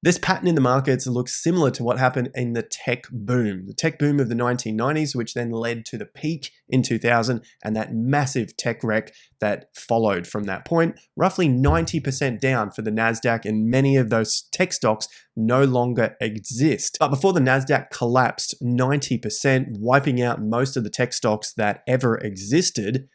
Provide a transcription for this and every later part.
This pattern in the markets looks similar to what happened in the tech boom of the 1990s, which then led to the peak in 2000 and that massive tech wreck that followed from that point. Roughly 90% down for the NASDAQ, and many of those tech stocks no longer exist. But before the NASDAQ collapsed 90%, wiping out most of the tech stocks that ever existed,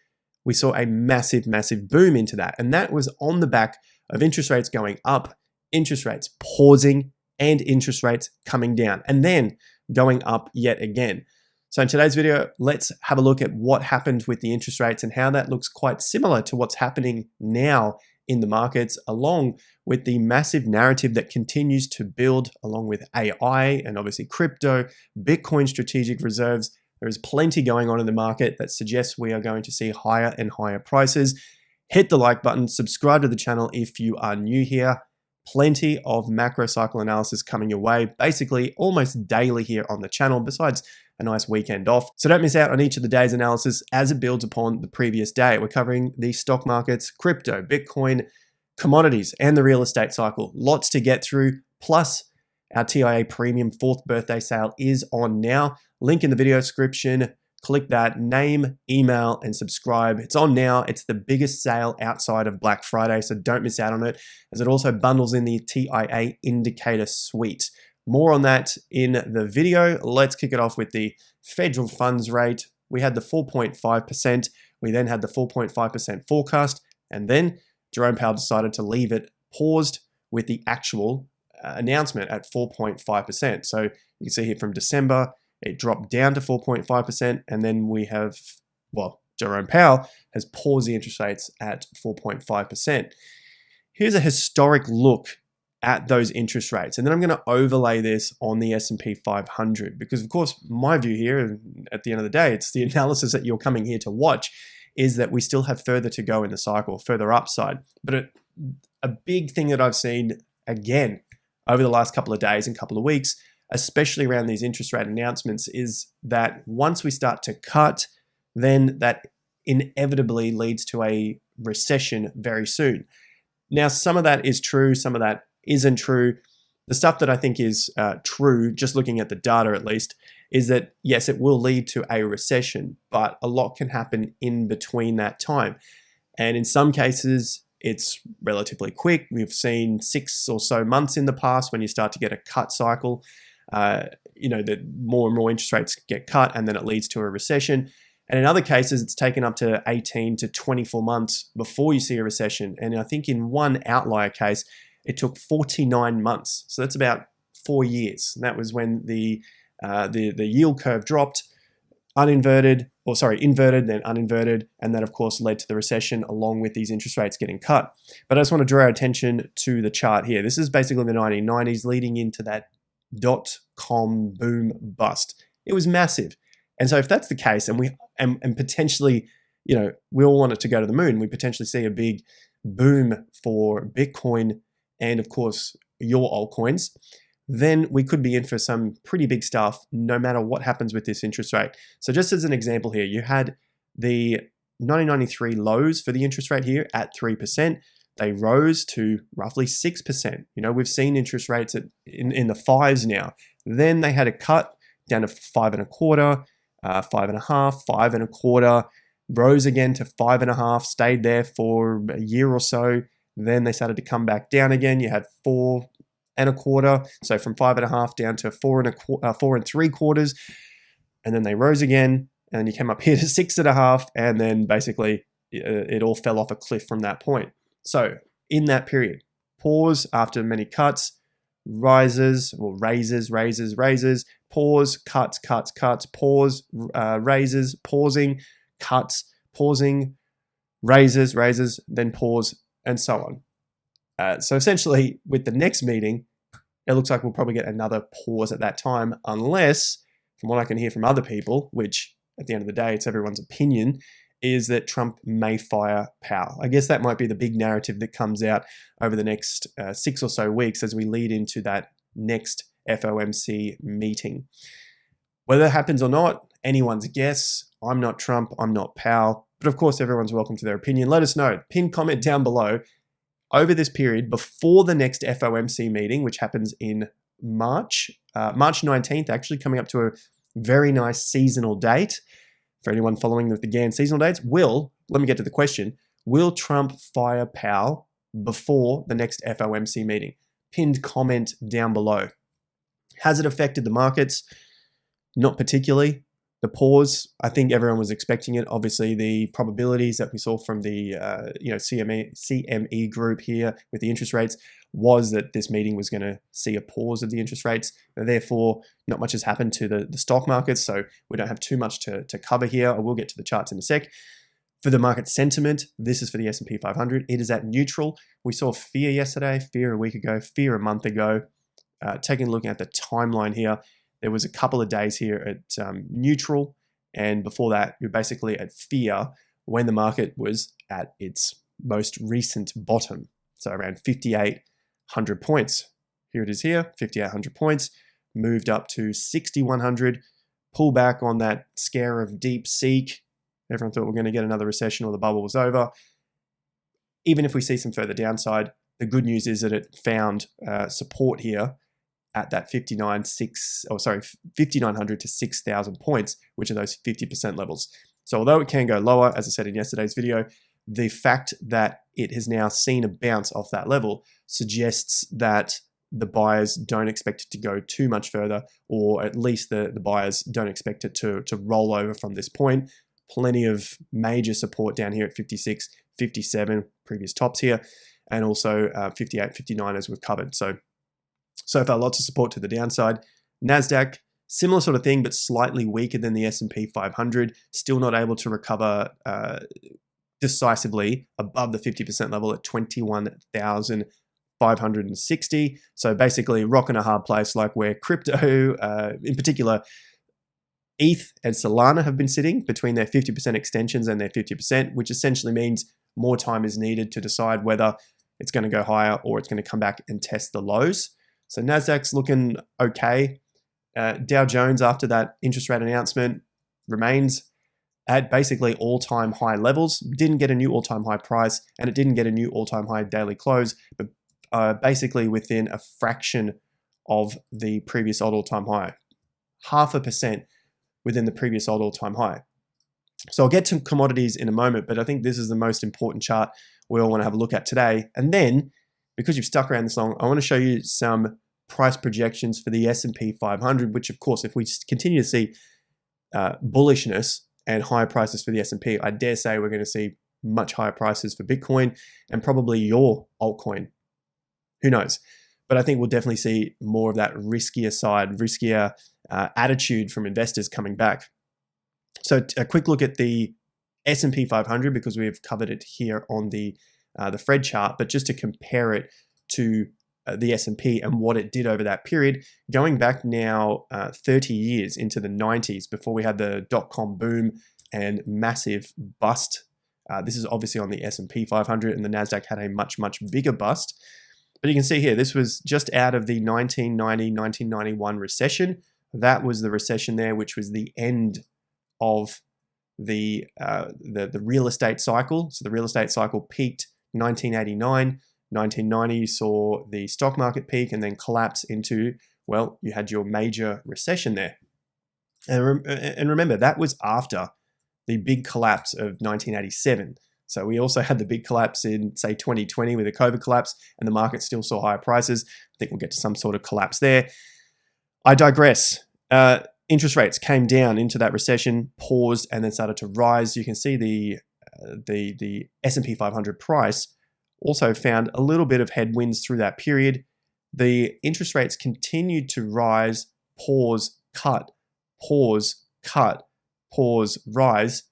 we saw a massive, massive boom into that. And that was on the back of interest rates going up, interest rates pausing, and interest rates coming down, and then going up yet again. So in today's video, let's have a look at what happened with the interest rates and how that looks quite similar to what's happening now in the markets, along with the massive narrative that continues to build along with AI and obviously crypto, Bitcoin strategic reserves. There is plenty going on in the market that suggests we are going to see higher and higher prices. Hit the like button, subscribe to the channel if you are new here. Plenty of macro cycle analysis coming your way, basically almost daily here on the channel, besides a nice weekend off. So don't miss out on each of the day's analysis as it builds upon the previous day. We're covering the stock markets, crypto, Bitcoin, commodities, and the real estate cycle. Lots to get through, plus our TIA Premium 4th birthday sale is on now. Link in the video description. Click that, name, email, and subscribe. It's on now. It's the biggest sale outside of Black Friday, so don't miss out on it, as it also bundles in the TIA Indicator Suite. More on that in the video. Let's kick it off with the federal funds rate. We had the 4.5%. We then had the 4.5% forecast, and then Jerome Powell decided to leave it paused with the actual announcement at 4.5%. So you can see here from December, it dropped down to 4.5%, and then we have, well, Jerome Powell has paused the interest rates at 4.5%. Here's a historic look at those interest rates, and then I'm going to overlay this on the S&P 500, because of course my view here, and at the end of the day, it's the analysis that you're coming here to watch, is that we still have further to go in the cycle, further upside. But a big thing that I've seen again over the last couple of days and couple of weeks, especially around these interest rate announcements, is that once we start to cut, then that inevitably leads to a recession very soon. Now, some of that is true, some of that isn't true. The stuff that I think is true, just looking at the data at least, is that yes, it will lead to a recession, but a lot can happen in between that time. And in some cases, it's relatively quick. We've seen 6 or so months in the past when you start to get a cut cycle. That more and more interest rates get cut, and then it leads to a recession. And in other cases, it's taken up to 18 to 24 months before you see a recession. And I think in one outlier case, it took 49 months. So that's about 4 years. And that was when the yield curve dropped, inverted, then uninverted, and that of course led to the recession along with these interest rates getting cut. But I just want to draw our attention to the chart here. This is basically the 1990s leading into that .com boom bust. It was massive. And so if that's the case, and potentially, we all want it to go to the moon, we potentially see a big boom for Bitcoin and of course your altcoins, then we could be in for some pretty big stuff no matter what happens with this interest rate. So just as an example here, you had the 1993 lows for the interest rate here at 3%. They rose to roughly 6%. We've seen interest rates in the 5s now. Then they had a cut down to 5.25, 5.5, 5.25, rose again to 5.5, stayed there for a year or so. Then they started to come back down again. You had 4.25, so from 5.5 down to 4.75, and then they rose again, and you came up here to 6.5, and then basically it all fell off a cliff from that point. So in that period, pause after many cuts, raises, pause, cuts, pause, raises, pausing, cuts, pausing, raises, then pause, and so on. So essentially, with the next meeting, it looks like we'll probably get another pause at that time, unless, from what I can hear from other people, which at the end of the day, it's everyone's opinion, is that Trump may fire Powell. I guess that might be the big narrative that comes out over the next 6 or so weeks as we lead into that next FOMC meeting. Whether that happens or not, anyone's guess. I'm not Trump, I'm not Powell, but of course everyone's welcome to their opinion. Let us know. Pin comment down below. over this period before the next FOMC meeting, which happens in March 19th, actually coming up to a very nice seasonal date. For anyone following the GAN seasonal dates, let me get to the question, will Trump fire Powell before the next FOMC meeting? Pinned comment down below. Has it affected the markets? Not particularly. The pause, I think everyone was expecting it. Obviously, the probabilities that we saw from the CME group here with the interest rates was that this meeting was going to see a pause of the interest rates. Therefore, not much has happened to the stock markets, so we don't have too much to cover here. I will get to the charts in a sec. For the market sentiment, this is for the S&P 500. It is at neutral. We saw fear yesterday, fear a week ago, fear a month ago. Taking a look at the timeline here, there was a couple of days here at neutral, and before that, you're basically at fear when the market was at its most recent bottom. So around 5,800 points. Here it is here, 5,800 points, moved up to 6,100, pull back on that scare of deep seek. Everyone thought we're going to get another recession or the bubble was over. Even if we see some further downside, the good news is that it found support here at that 5,900 to 6,000 points, which are those 50% levels. So although it can go lower, as I said in yesterday's video, the fact that it has now seen a bounce off that level suggests that the buyers don't expect it to go too much further, or at least the buyers don't expect it to roll over from this point. Plenty of major support down here at 56, 57, previous tops here, and also 58, 59 as we've covered. So far, lots of support to the downside. NASDAQ, similar sort of thing, but slightly weaker than the S&P 500. Still not able to recover decisively above the 50% level at 21,560. So basically, rock in a hard place, like where crypto, in particular, ETH and Solana have been sitting between their 50% extensions and their 50%, which essentially means more time is needed to decide whether it's going to go higher or it's going to come back and test the lows. So NASDAQ's looking okay. Dow Jones, after that interest rate announcement, remains at basically all-time high levels. Didn't get a new all-time high price, and it didn't get a new all-time high daily close, but basically within a fraction of the previous old all-time high. 0.5% within the previous old all-time high. So I'll get to commodities in a moment, but I think this is the most important chart we all want to have a look at today. And then, because you've stuck around this long, I want to show you some price projections for the S&P 500, which of course, if we continue to see bullishness and higher prices for the S&P, I dare say we're going to see much higher prices for Bitcoin and probably your altcoin. Who knows? But I think we'll definitely see more of that riskier side, riskier attitude from investors coming back. So a quick look at the S&P 500, because we've covered it here on the Fred chart, but just to compare it to the S&P and what it did over that period, going back now 30 years into the 90s, before we had the dot-com boom and massive bust. This is obviously on the S&P 500, and the NASDAQ had a much, much bigger bust. But you can see here, this was just out of the 1990-1991 recession. That was the recession there, which was the end of the real estate cycle. So the real estate cycle peaked 1989. 1990, you saw the stock market peak and then collapse into, well, you had your major recession there. And remember, that was after the big collapse of 1987. So we also had the big collapse in, say, 2020 with the COVID collapse, and the market still saw higher prices. I think we'll get to some sort of collapse there. I digress. Interest rates came down into that recession, paused, and then started to rise. You can see the S&P 500 price also found a little bit of headwinds through that period. The interest rates continued to rise, pause, cut, pause, cut, pause, rise,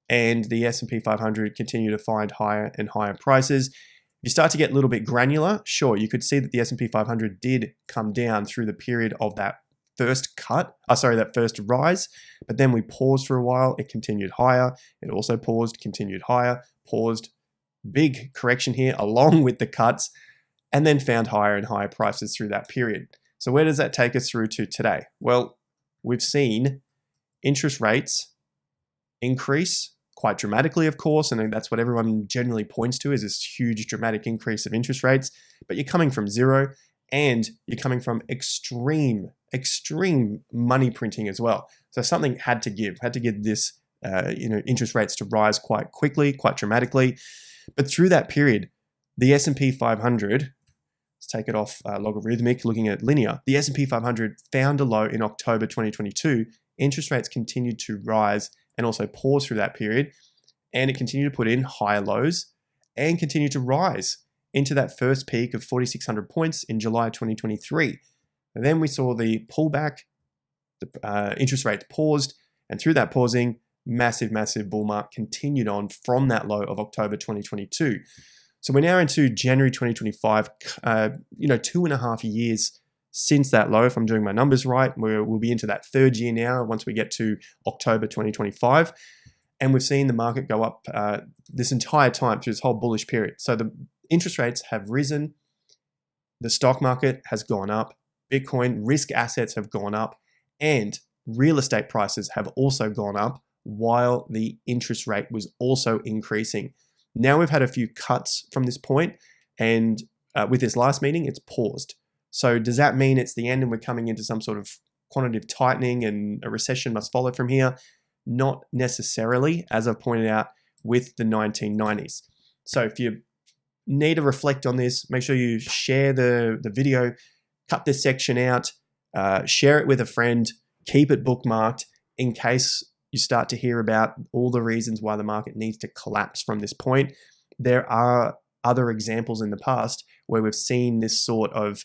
and the S&P 500 continued to find higher and higher prices. If you start to get a little bit granular, sure, you could see that the S&P 500 did come down through the period of that first that first rise, but then we paused for a while. It continued higher. It also paused, continued higher, paused. Big correction here along with the cuts, and then found higher and higher prices through that period. So where does that take us through to today? Well, we've seen interest rates increase quite dramatically, of course, and that's what everyone generally points to, is this huge dramatic increase of interest rates. But you're coming from zero, and you're coming from extreme money printing as well. So something had to give this interest rates to rise quite quickly, quite dramatically. But through that period, the S&P 500, let's take it off logarithmic, looking at linear, the S&P 500 found a low in October 2022. Interest rates continued to rise and also pause through that period, and it continued to put in higher lows and continue to rise into that first peak of 4,600 points in July 2023. And then we saw the pullback, the interest rates paused, and through that pausing, massive bull market continued on from that low of October 2022. So we're now into January 2025, 2.5 years since that low, if I'm doing my numbers right. We'll be into that third year now once we get to October 2025. And we've seen the market go up this entire time through this whole bullish period. So the interest rates have risen, the stock market has gone up, Bitcoin risk assets have gone up, and real estate prices have also gone up while the interest rate was also increasing. Now we've had a few cuts from this point, and with this last meeting, it's paused. So does that mean it's the end and we're coming into some sort of quantitative tightening and a recession must follow from here? Not necessarily, as I've pointed out with the 1990s. So if you need to reflect on this, make sure you share the video, cut this section out, share it with a friend, keep it bookmarked in case you start to hear about all the reasons why the market needs to collapse from this point. There are other examples in the past where we've seen this sort of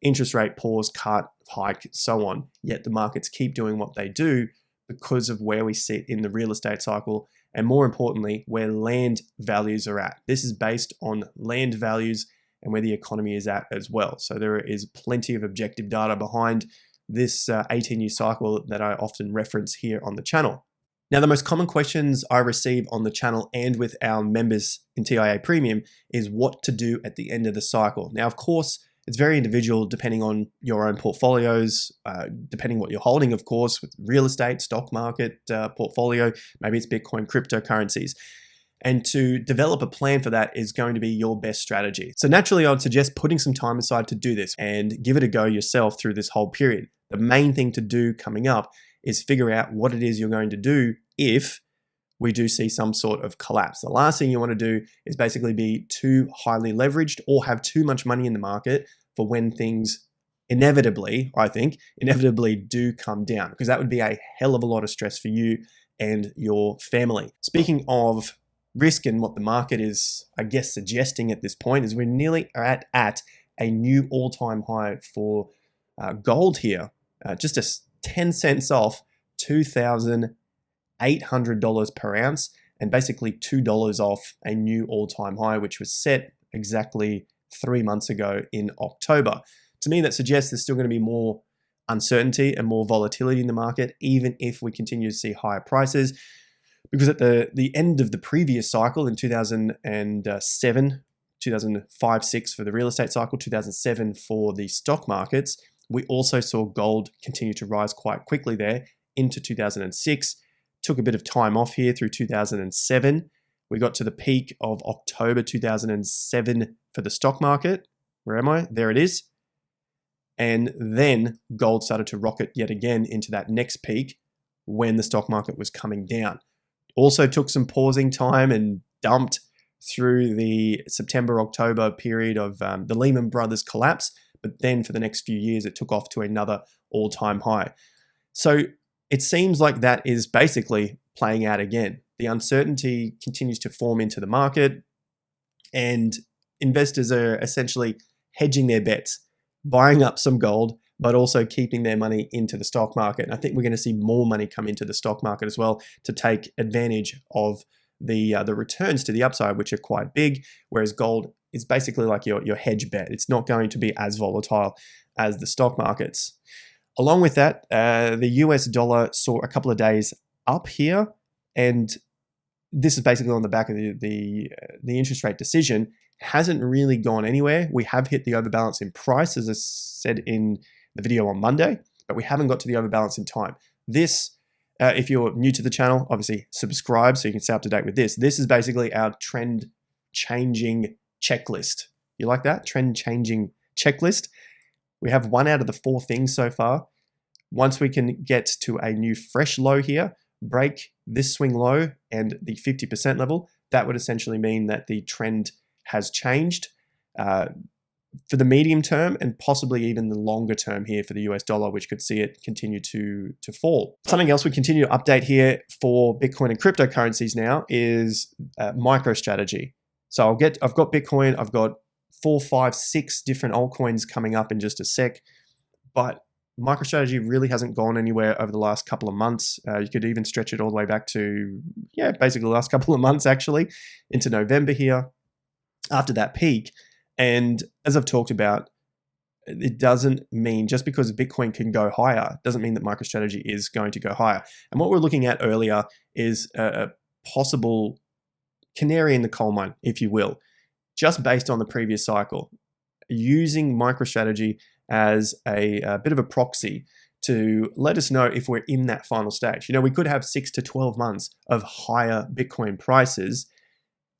interest rate pause, cut, hike, so on, yet the markets keep doing what they do because of where we sit in the real estate cycle, and more importantly, where land values are at. This is based on land values and where the economy is at as well. So there is plenty of objective data behind this 18-year cycle that I often reference here on the channel. Now, the most common questions I receive on the channel and with our members in TIA Premium is what to do at the end of the cycle. Now, of course, it's very individual depending on your own portfolios, depending what you're holding, of course, with real estate, stock market portfolio, maybe it's Bitcoin, cryptocurrencies. And to develop a plan for that is going to be your best strategy. So naturally, I would suggest putting some time aside to do this and give it a go yourself through this whole period. The main thing to do coming up is figure out what it is you're going to do if we do see some sort of collapse. The last thing you want to do is basically be too highly leveraged or have too much money in the market for when things inevitably do come down, because that would be a hell of a lot of stress for you and your family. Speaking of risk and what the market is, I guess, suggesting at this point is we're nearly at a new all-time high for gold here, just 10 cents off $2,800 per ounce, and basically $2 off a new all-time high, which was set exactly 3 months ago in October. To me, that suggests there's still going to be more uncertainty and more volatility in the market, even if we continue to see higher prices. Because at the end of the previous cycle in 2007, 2005-06 for the real estate cycle, 2007 for the stock markets, we also saw gold continue to rise quite quickly there into 2006. Took a bit of time off here through 2007. We got to the peak of October 2007 for the stock market. Where am I? There it is. And then gold started to rocket yet again into that next peak when the stock market was coming down. Also took some pausing time and dumped through the September-October period of the Lehman Brothers collapse. But then for the next few years, it took off to another all-time high. So it seems like that is basically playing out again. The uncertainty continues to form into the market, and investors are essentially hedging their bets, buying up some gold, but also keeping their money into the stock market. And I think we're going to see more money come into the stock market as well to take advantage of the returns to the upside, which are quite big, whereas gold is basically like your hedge bet. It's not going to be as volatile as the stock markets. Along with that, the US dollar saw a couple of days up here, and this is basically on the back of the interest rate decision. Hasn't really gone anywhere. We have hit the overbalance in price, as I said in the video on Monday, but we haven't got to the overbalance in time. This If you're new to the channel, obviously subscribe so you can stay up to date with this. This is basically our trend changing checklist. You like that? Trend changing checklist. We have 1 out of the 4 things so far. Once we can get to a new fresh low here, break this swing low and the 50% level, that would essentially mean that the trend has changed for the medium term and possibly even the longer term here for the US dollar, which could see it continue to fall. Something else we continue to update here for Bitcoin and cryptocurrencies now is MicroStrategy. So I've got Bitcoin, I've got 4, 5, 6 different altcoins coming up in just a sec, but MicroStrategy really hasn't gone anywhere over the last couple of months. You could even stretch it all the way back to, basically the last couple of months actually, into November here, after that peak. And as I've talked about, it doesn't mean just because Bitcoin can go higher, doesn't mean that MicroStrategy is going to go higher. And what we're looking at earlier is a possible canary in the coal mine, if you will, just based on the previous cycle, using MicroStrategy as a bit of a proxy to let us know if we're in that final stage. We could have 6 to 12 months of higher Bitcoin prices,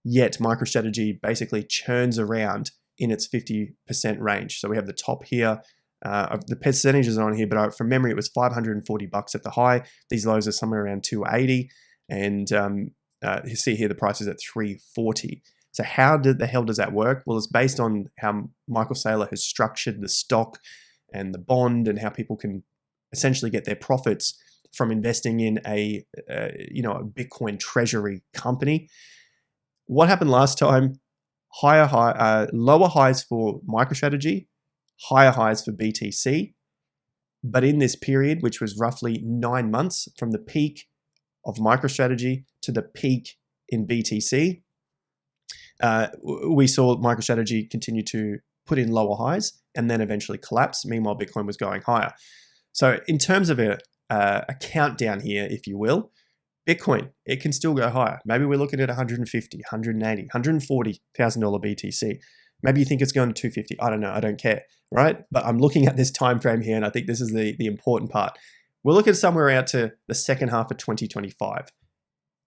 yet MicroStrategy basically churns around in its 50% range. So we have the top here, the percentages are on here, but from memory, it was $540 at the high. These lows are somewhere around 280, and you see here the price is at 340. So how the hell does that work? Well, it's based on how Michael Saylor has structured the stock and the bond, and how people can essentially get their profits from investing in a Bitcoin treasury company. What happened last time? Lower highs for MicroStrategy, higher highs for BTC. But in this period, which was roughly 9 months from the peak of MicroStrategy to the peak in BTC, we saw MicroStrategy continue to put in lower highs and then eventually collapse. Meanwhile, Bitcoin was going higher. So in terms of a countdown here, if you will, Bitcoin, it can still go higher. Maybe we're looking at 150, 180, $140,000 BTC. Maybe you think it's going to 250. I don't know. I don't care, right? But I'm looking at this time frame here, and I think this is the important part. We're looking somewhere out to the second half of 2025.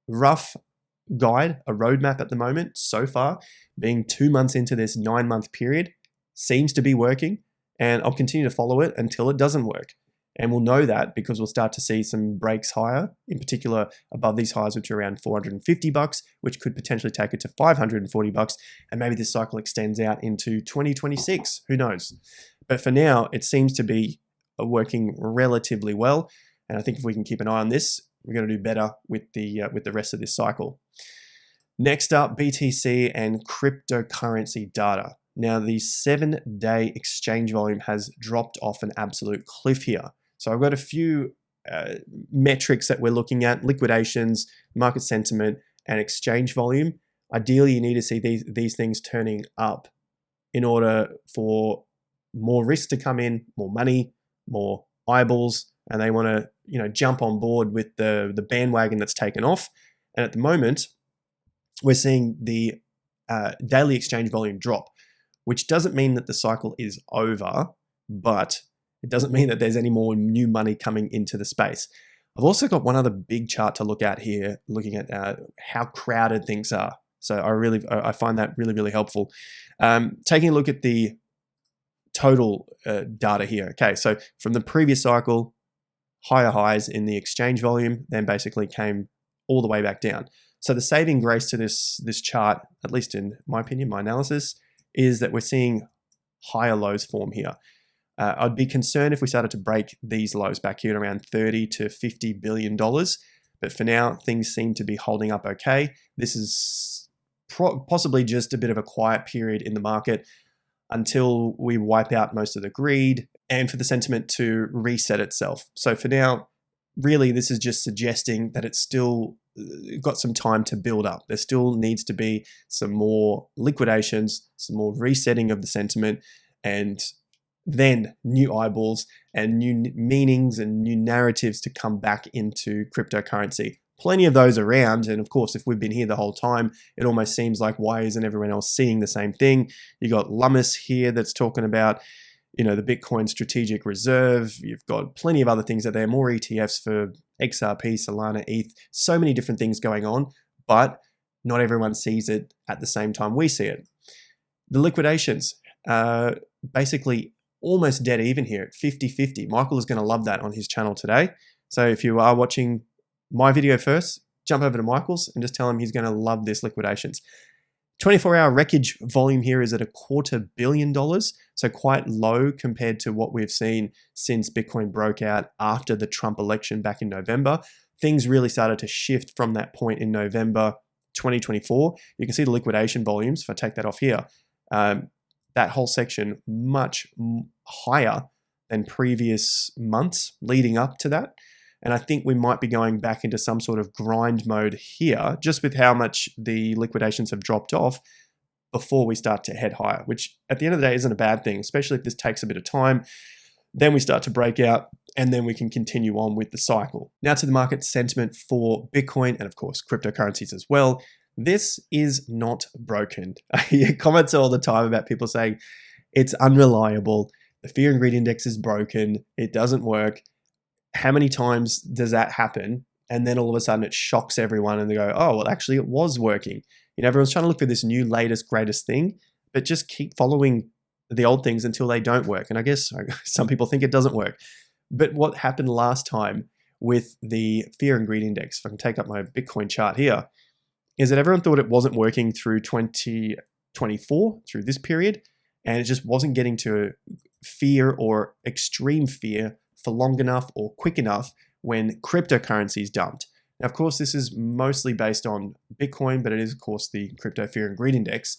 Rough guide, a roadmap at the moment so far, being 2 months into this 9-month period, seems to be working, and I'll continue to follow it until it doesn't work. And we'll know that because we'll start to see some breaks higher, in particular above these highs, which are around $450, which could potentially take it to $540. And maybe this cycle extends out into 2026. Who knows? But for now, it seems to be working relatively well. And I think if we can keep an eye on this, we're going to do better with the rest of this cycle. Next up, BTC and cryptocurrency data. Now, the 7-day exchange volume has dropped off an absolute cliff here. So I've got a few metrics that we're looking at: liquidations, market sentiment, and exchange volume. Ideally, you need to see these things turning up in order for more risk to come in, more money, more eyeballs, and they want to jump on board with the bandwagon that's taken off. And at the moment, we're seeing the daily exchange volume drop, which doesn't mean that the cycle is over, but it doesn't mean that there's any more new money coming into the space. I've also got one other big chart to look at here, looking at how crowded things are. So I find that really, really helpful. Taking a look at the total data here. Okay, so from the previous cycle, higher highs in the exchange volume, then basically came all the way back down. So the saving grace to this chart, at least in my opinion, my analysis, is that we're seeing higher lows form here. I'd be concerned if we started to break these lows back here at around $30 to $50 billion. But for now, things seem to be holding up okay. This is possibly just a bit of a quiet period in the market until we wipe out most of the greed and for the sentiment to reset itself. So for now, really, this is just suggesting that it's still got some time to build up. There still needs to be some more liquidations, some more resetting of the sentiment, and then new eyeballs and new meanings and new narratives to come back into cryptocurrency. Plenty of those around, and of course, if we've been here the whole time, it almost seems like why isn't everyone else seeing the same thing? You got Lummis here that's talking about the Bitcoin Strategic Reserve. You've got plenty of other things out there, more ETFs for XRP, Solana, ETH, so many different things going on, but not everyone sees it at the same time we see it. The liquidations, basically almost dead even here at 50-50. Michael is going to love that on his channel today. So if you are watching my video first, jump over to Michael's and just tell him he's going to love this liquidations. 24-hour wreckage volume here is at $250 million, so quite low compared to what we've seen since Bitcoin broke out after the Trump election back in November. Things really started to shift from that point in November 2024. You can see the liquidation volumes, if I take that off here, that whole section much higher than previous months leading up to that. And I think we might be going back into some sort of grind mode here, just with how much the liquidations have dropped off before we start to head higher, which at the end of the day isn't a bad thing, especially if this takes a bit of time. Then we start to break out and then we can continue on with the cycle. Now to the market sentiment for Bitcoin and of course cryptocurrencies as well. This is not broken. I hear comments all the time about people saying it's unreliable, the fear and greed index is broken, it doesn't work. How many times does that happen? And then all of a sudden it shocks everyone and they go, oh, well, actually it was working. Everyone's trying to look for this new, latest, greatest thing, but just keep following the old things until they don't work. And I guess some people think it doesn't work. But what happened last time with the fear and greed index, if I can take up my Bitcoin chart here, is that everyone thought it wasn't working through 2024, through this period, and it just wasn't getting to fear or extreme fear for long enough or quick enough when cryptocurrencies dumped. Now, of course, this is mostly based on Bitcoin, but it is, of course, the crypto fear and greed index.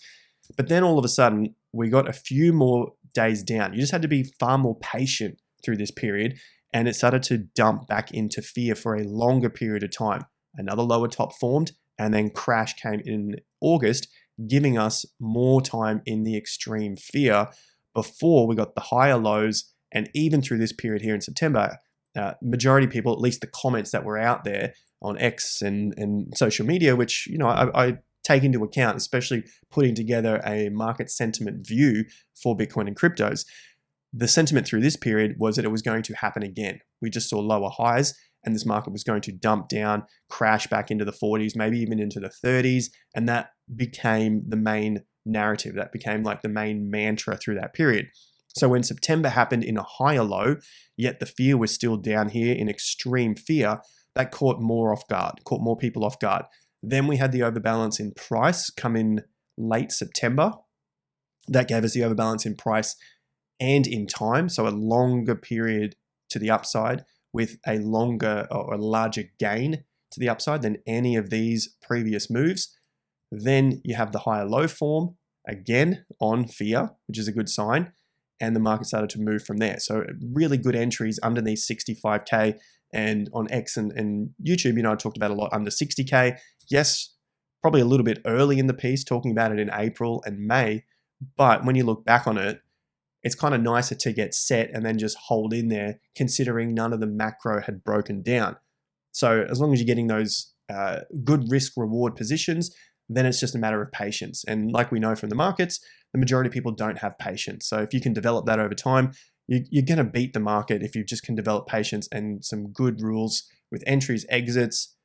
But then all of a sudden, we got a few more days down. You just had to be far more patient through this period, and it started to dump back into fear for a longer period of time. Another lower top formed, and then crash came in August, giving us more time in the extreme fear before we got the higher lows. And even through this period here in September, majority of people, at least the comments that were out there on X and social media, which I take into account, especially putting together a market sentiment view for Bitcoin and cryptos. The sentiment through this period was that it was going to happen again. We just saw lower highs and this market was going to dump down, crash back into the 40s, maybe even into the 30s. And that became the main narrative. That became like the main mantra through that period. So when September happened in a higher low, yet the fear was still down here in extreme fear, that caught more off guard, caught more people off guard. Then we had the overbalance in price come in late September. That gave us the overbalance in price and in time, so a longer period to the upside with a longer or a larger gain to the upside than any of these previous moves. Then you have the higher low form, again on fear, which is a good sign, and the market started to move from there. So really good entries underneath 65K, and on X and YouTube, I talked about a lot under 60K. Yes, probably a little bit early in the piece, talking about it in April and May, but when you look back on it, it's kind of nicer to get set and then just hold in there, considering none of the macro had broken down. So as long as you're getting those good risk reward positions, then it's just a matter of patience. And like we know from the markets, the majority of people don't have patience. So if you can develop that over time, you're going to beat the market if you just can develop patience and some good rules with entries, exits,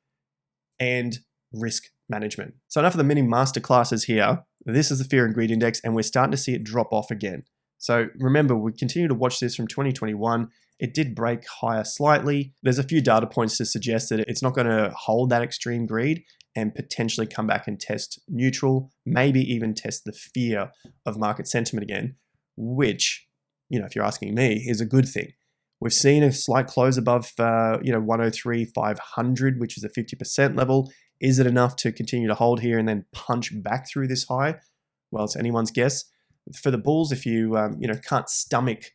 and risk management. So enough of the mini masterclasses here. This is the fear and greed index, and we're starting to see it drop off again. So remember, we continue to watch this from 2021. It did break higher slightly. There's a few data points to suggest that it's not going to hold that extreme greed and potentially come back and test neutral, maybe even test the fear of market sentiment again, which, if you're asking me, is a good thing. We've seen a slight close above, 103,500, which is a 50% level. Is it enough to continue to hold here and then punch back through this high? Well, it's anyone's guess. For the bulls, if you can't stomach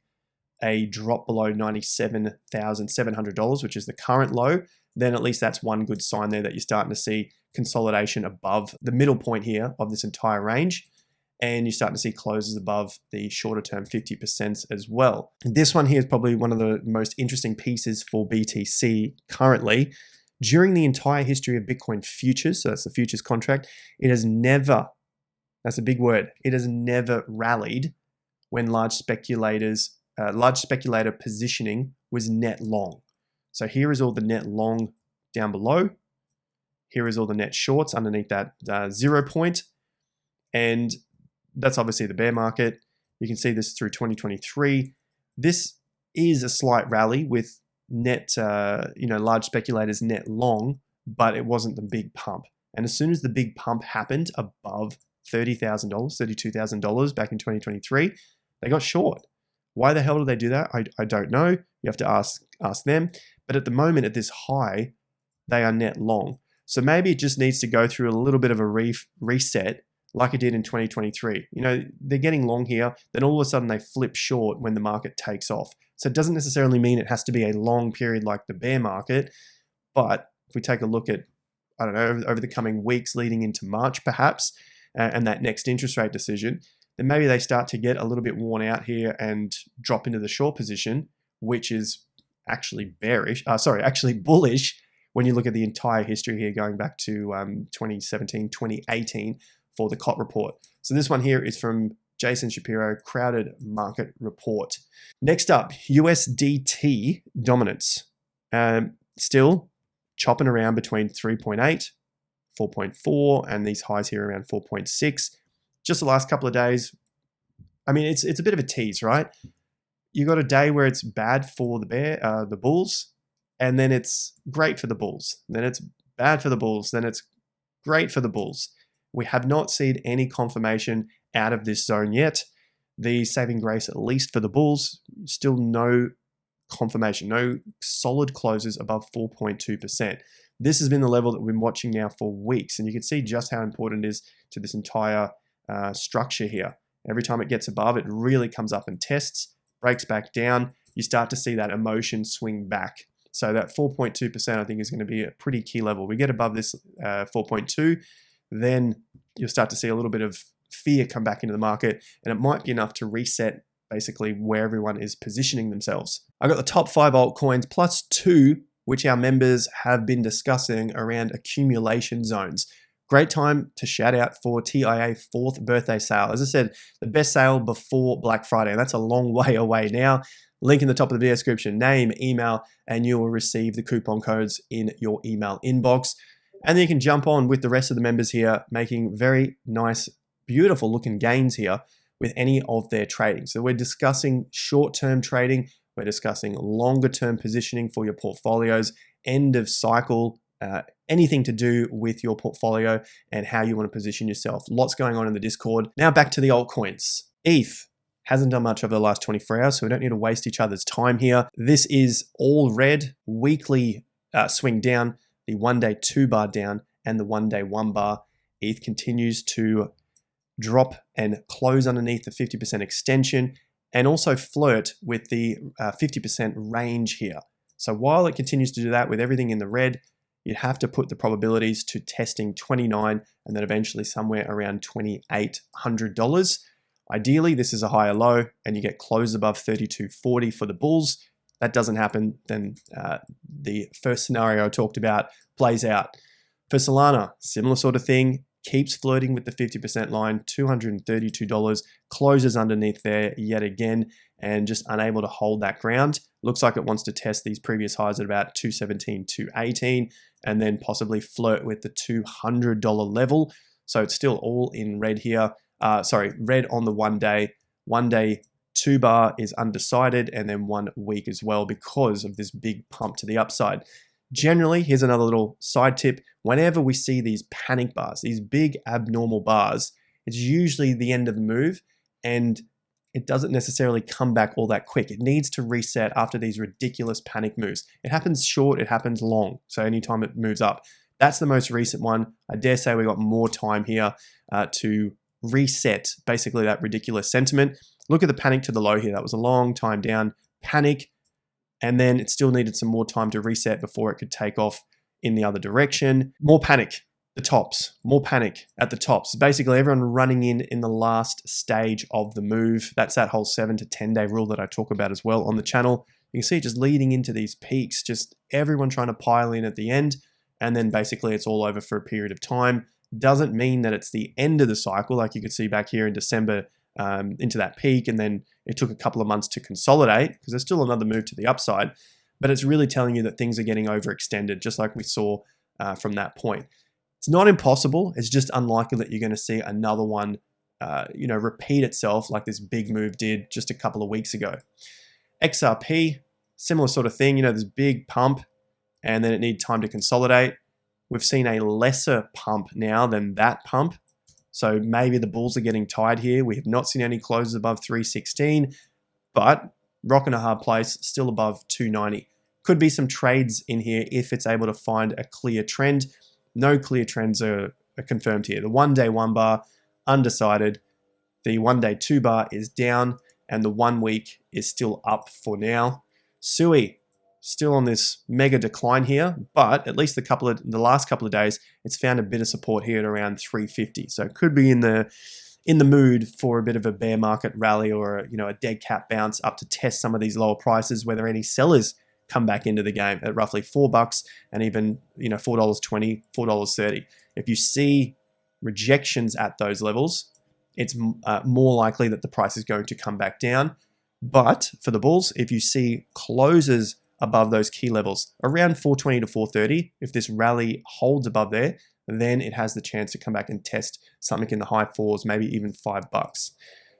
a drop below $97,700, which is the current low, then at least that's one good sign there that you're starting to see consolidation above the middle point here of this entire range. And you're starting to see closes above the shorter term 50% as well. This one here is probably one of the most interesting pieces for BTC currently. During the entire history of Bitcoin futures, so that's the futures contract, it has never, that's a big word, it has never rallied when large speculators large speculator positioning was net long. So here is all the net long down below. Here is all the net shorts underneath that 0 point. And that's obviously the bear market. You can see this through 2023. This is a slight rally with net, large speculators net long, but it wasn't the big pump. And as soon as the big pump happened above $30,000, $32,000 back in 2023, they got short. Why the hell did they do that? I don't know. You have to ask them. But at the moment, at this high, they are net long. So maybe it just needs to go through a little bit of a reset like it did in 2023. They're getting long here, then all of a sudden they flip short when the market takes off. So it doesn't necessarily mean it has to be a long period like the bear market, but if we take a look at, I don't know, over the coming weeks leading into March perhaps, and that next interest rate decision, then maybe they start to get a little bit worn out here and drop into the short position, which is actually bullish when you look at the entire history here going back to 2017, 2018 for the COT report. So this one here is from Jason Shapiro, Crowded Market Report. Next up, USDT dominance. Still chopping around between 3.8, 4.4, and these highs here around 4.6. Just the last couple of days, I mean, it's a bit of a tease, right? You got a day where it's bad for the bulls, and then it's great for the bulls. Then it's bad for the bulls. Then it's great for the bulls. We have not seen any confirmation out of this zone yet. The saving grace, at least for the bulls, still no confirmation, no solid closes above 4.2%. This has been the level that we've been watching now for weeks, and you can see just how important it is to this entire structure here. Every time it gets above, it really comes up and tests, breaks back down. You start to see that emotion swing back. So that 4.2% I think is going to be a pretty key level. We get above this 4.2, then you'll start to see a little bit of fear come back into the market, and it might be enough to reset basically where everyone is positioning themselves. I got the top 5 altcoins plus 2, which our members have been discussing around accumulation zones. Great time to shout out for TIA 4th birthday sale. As I said, the best sale before Black Friday, and that's a long way away now. Link in the top of the video description, name, email, and you will receive the coupon codes in your email inbox. And then you can jump on with the rest of the members here, making very nice, beautiful looking gains here with any of their trading. So we're discussing short-term trading, we're discussing longer-term positioning for your portfolios, end of cycle, anything to do with your portfolio and how you want to position yourself. Lots going on in the Discord. Now back to the altcoins. ETH hasn't done much over the last 24 hours, so we don't need to waste each other's time here. This is all red, weekly swing down, the 1-day 2-bar down, and the 1-day 1-bar. ETH continues to drop and close underneath the 50% extension and also flirt with the 50% range here. So while it continues to do that with everything in the red, you have to put the probabilities to testing 29 and then eventually somewhere around $2,800. Ideally, this is a higher low and you get closed above 32.40 for the bulls. That doesn't happen, then the first scenario I talked about plays out. For Solana, similar sort of thing, keeps flirting with the 50% line, $232, closes underneath there yet again, and just unable to hold that ground. Looks like it wants to test these previous highs at about 217, 218, and then possibly flirt with the $200 level. So it's still all in red here. Red on the 1-day. 1-day 2-bar is undecided, and then 1 week as well because of this big pump to the upside. Generally, here's another little side tip. Whenever we see these panic bars, these big abnormal bars, it's usually the end of the move, and it doesn't necessarily come back all that quick. It needs to reset after these ridiculous panic moves. It happens short, it happens long. So anytime it moves up, that's the most recent one. I dare say we got more time here to reset basically that ridiculous sentiment. Look at the panic to the low here. That was a long time down. Panic, and then it still needed some more time to reset before it could take off in the other direction. More panic, the tops, more panic at the tops. Basically everyone running in the last stage of the move. That's that whole 7 to 10 day rule that I talk about as well on the channel. You can see it just leading into these peaks, just everyone trying to pile in at the end, and then basically it's all over for a period of time. Doesn't mean that it's the end of the cycle, like you could see back here in December into that peak, and then it took a couple of months to consolidate because there's still another move to the upside. But it's really telling you that things are getting overextended, just like we saw from that point. It's not impossible. It's just unlikely that you're going to see another one, repeat itself like this big move did just a couple of weeks ago. XRP, similar sort of thing. This big pump, and then it needed time to consolidate. We've seen a lesser pump now than that pump. So maybe the bulls are getting tired here. We have not seen any closes above 316, but rock in a hard place, still above 290. Could be some trades in here if it's able to find a clear trend. No clear trends are confirmed here. The 1-day 1 bar, undecided. The 1-day 2 bar is down, and the 1 week is still up for now. SUI, still on this mega decline here, but at least the last couple of days, it's found a bit of support here at around 350. So it could be in the mood for a bit of a bear market rally, or a dead cat bounce up to test some of these lower prices, whether any sellers come back into the game at roughly $4 and even $4.20, $4.30. If you see rejections at those levels, it's more likely that the price is going to come back down. But for the bulls, if you see closes above those key levels around 420 to 430, if this rally holds above there, then it has the chance to come back and test something in the high fours, maybe even $5.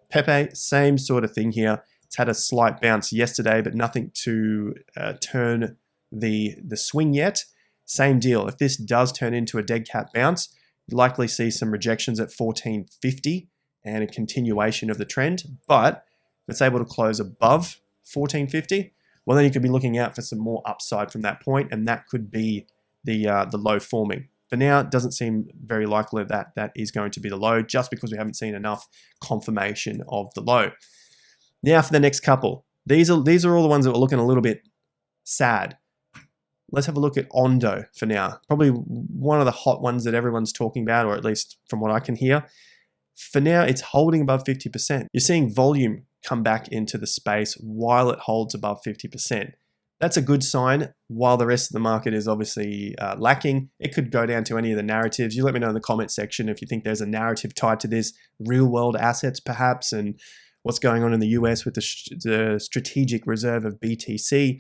PEPE, same sort of thing here. It's had a slight bounce yesterday, but nothing to turn the swing yet. Same deal. If this does turn into a dead cat bounce, you'll likely see some rejections at 1450 and a continuation of the trend. But if it's able to close above 1450, well, then you could be looking out for some more upside from that point, and that could be the low forming. For now, it doesn't seem very likely that that is going to be the low, just because we haven't seen enough confirmation of the low. Now for the next couple. These are all the ones that were looking a little bit sad. Let's have a look at Ondo for now. Probably one of the hot ones that everyone's talking about, or at least from what I can hear. For now, it's holding above 50%. You're seeing volume come back into the space while it holds above 50%. That's a good sign. While the rest of the market is obviously lacking, it could go down to any of the narratives. You let me know in the comment section if you think there's a narrative tied to this, real world assets perhaps, and what's going on in the US with the strategic reserve of BTC,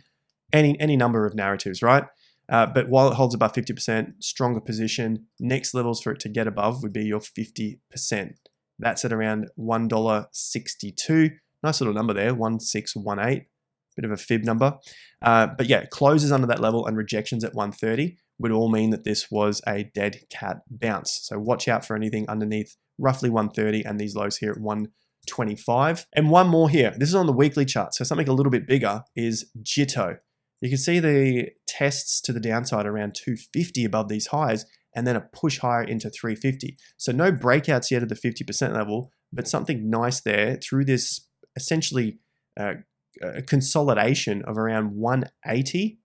any number of narratives, right? But while it holds above 50%, stronger position, next levels for it to get above would be your 50%. That's at around $1.62. Nice little number there, 1618. Bit of a fib number. But yeah, closes under that level and rejections at 130 would all mean that this was a dead cat bounce. So watch out for anything underneath roughly 130 and these lows here at 125. And one more here. This is on the weekly chart. So something a little bit bigger is JITO. You can see the tests to the downside around 250 above these highs, and then a push higher into 350. So no breakouts yet at the 50% level, but something nice there through this essentially a consolidation of around 180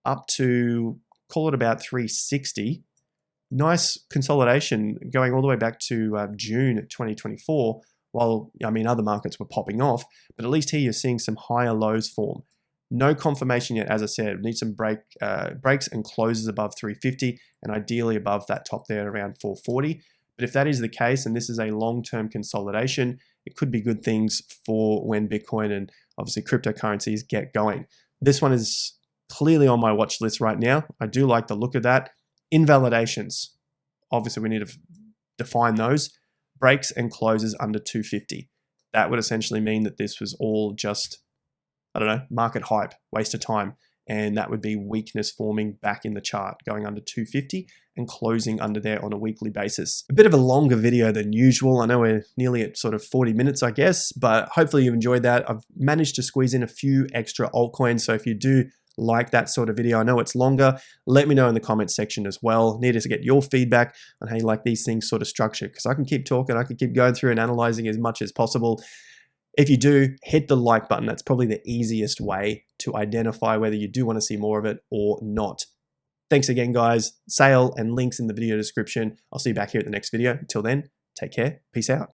up to, call it about 360. Nice consolidation going all the way back to June 2024, while, I mean, other markets were popping off, but at least here you're seeing some higher lows form. No confirmation yet, as I said. We need some breaks and closes above 350, and ideally above that top there around 440. But if that is the case, and this is a long-term consolidation, it could be good things for when Bitcoin and obviously cryptocurrencies get going. This one is clearly on my watch list right now. I do like the look of that. Invalidations. Obviously, we need to define those. Breaks and closes under 250. That would essentially mean that this was all just, I don't know, market hype, waste of time. And that would be weakness forming back in the chart, going under 250 and closing under there on a weekly basis. A bit of a longer video than usual. I know we're nearly at sort of 40 minutes, I guess, but hopefully you've enjoyed that. I've managed to squeeze in a few extra altcoins. So if you do like that sort of video, I know it's longer, let me know in the comments section as well. Need to get your feedback on how you like these things sort of structured, because I can keep talking, I can keep going through and analyzing as much as possible. If you do, hit the like button. That's probably the easiest way to identify whether you do want to see more of it or not. Thanks again, guys. Sale and links in the video description. I'll see you back here at the next video. Until then, take care. Peace out.